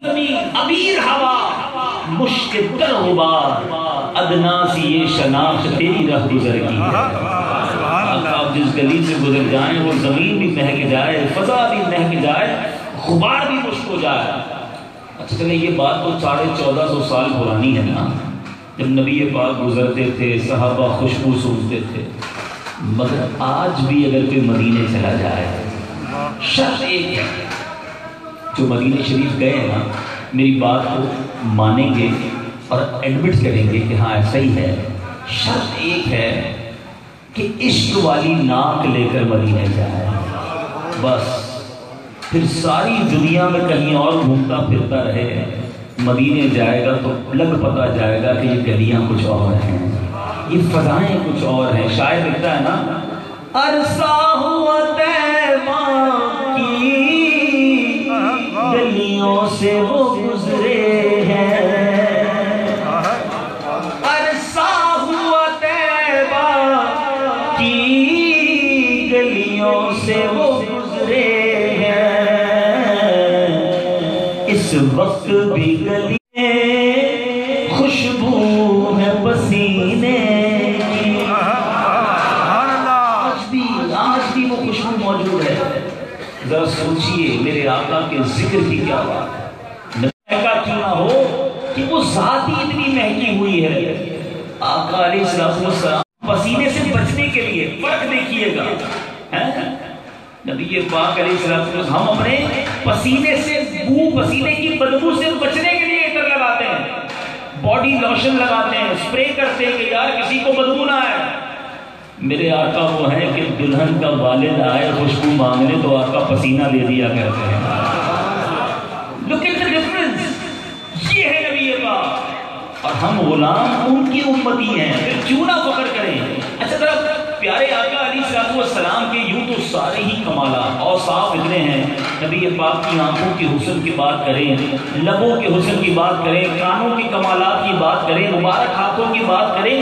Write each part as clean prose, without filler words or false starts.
ابیر ہوا مشک تر غبار ادنا سی یہ شناخت تیری رہ گزر کی ہے۔ آپ جس گلی سے گزر جائیں وہ زمین بھی مہک جائے، فضا بھی مہک جائے، غبار بھی مشک ہو جائے۔ اچھا چلے یہ بات تو 1450 سال پرانی ہے نا، جب نبی پاک گزرتے تھے صحابہ خوشبو سونگتے تھے، مگر آج بھی اگر کوئی مدینے چلا جائے شرط ایک ہے، جو مدینہ شریف گئے ہیں نا میری بات کو مانیں گے اور ایڈمٹ کریں گے کہ ہاں ایسا ہی ہے، شرط ایک ہے کہ عشق والی ناک لے کر مدینہ جائے، بس پھر ساری دنیا میں کہیں اور گھومتا پھرتا رہے، مدینے جائے گا تو لگ پتہ جائے گا کہ یہ گلیاں کچھ اور ہیں، یہ فضائیں کچھ اور ہیں۔ شاعر لکھتا ہے نا عرصہ ہوا طیبہ کی گلیوں سے وہ گزرے ہیں، عرصہ ہوا طیبہ کی گلیوں سے وہ گزرے ہیں، اس وقت بھی گلی خوشبو ہے پسینے کی، آج بھی وہ خوشبو موجود ہے۔ ذرا سوچئے میرے آقا کے ذکر کی کیا بات ہے، مہکا کیوں نہ ہو کہ وہ ذات ہی اتنی مہکی ہوئی ہے۔ آقا علیہ السلام پسینے سے بچنے کے لیے فرق دیکھیے گا، نبی پاک علیہ السلام ہم اپنے پسینے سے پسینے کی بدبو سے بچنے کے لیے عطر لگاتے ہیں، باڈی لوشن لگاتے ہیں، اسپرے کرتے ہیں کہ یار کسی کو بدبو نہ آئے۔ میرے آقا وہ ہیں کہ دلہن کا والد آئے خوشبو مانگنے تو آقا پسینہ دے دیا کرتے ہیں۔ Look at the difference، یہ ہے نبی پاک اور ہم غلام ان کی امتی ہیں، پھر کیوں نہ فخر کریں۔ اچھا ذرا پیارے آقا علیہ السلام کے یوں تو سارے ہی کمالات اوصاف اتنے ہیں، نبی پاک کی آنکھوں کے حسن کی بات کریں، لبوں کے حسن کی بات کریں، کانوں کے کمالات کی بات کریں، مبارک ہاتھوں کی بات کریں،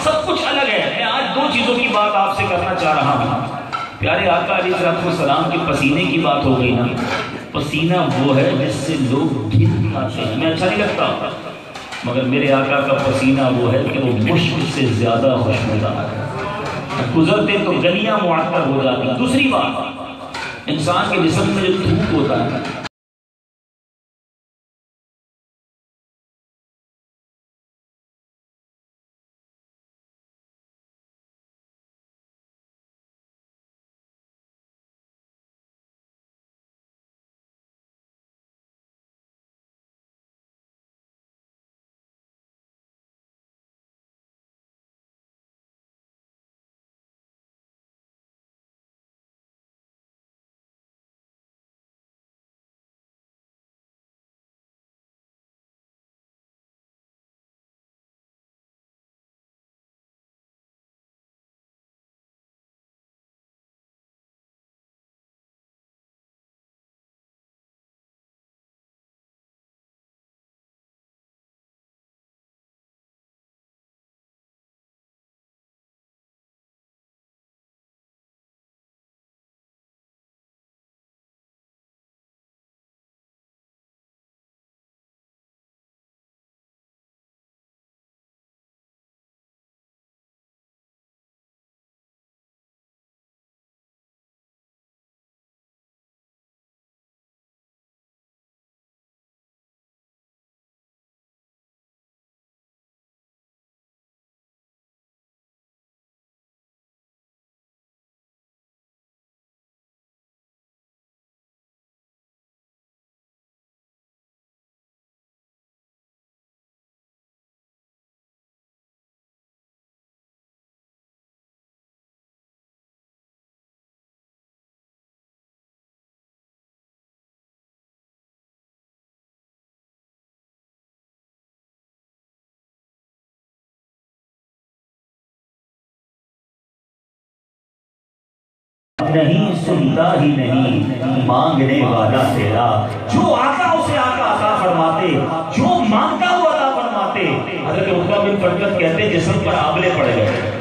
سب کچھ الگ ہے۔ میں آج دو چیزوں کی بات آپ سے کرنا چاہ رہا ہوں۔ پیارے آقا علیہ السلام کے پسینے کی بات ہو گئی نا، پسینہ وہ ہے جس سے لوگ گھن آتے ہیں، میں اچھا نہیں لگتا، مگر میرے آقا کا پسینہ وہ ہے کہ وہ مشک سے زیادہ خوشبودار ہے، گزرتے تو گلیاں معطر ہو جاتی۔ دوسری بات، انسان کے جسم میں جو دھوپ ہوتا ہے نہیں سنتا ہی نہیں مانگنے والا تیرا، جو آقا اسے آقا عطا فرماتے، جو مانگتا وہ عطا فرماتے۔ حضرت عقبہ بن فرقد کہتے جسم پر آبلے پڑ گئے،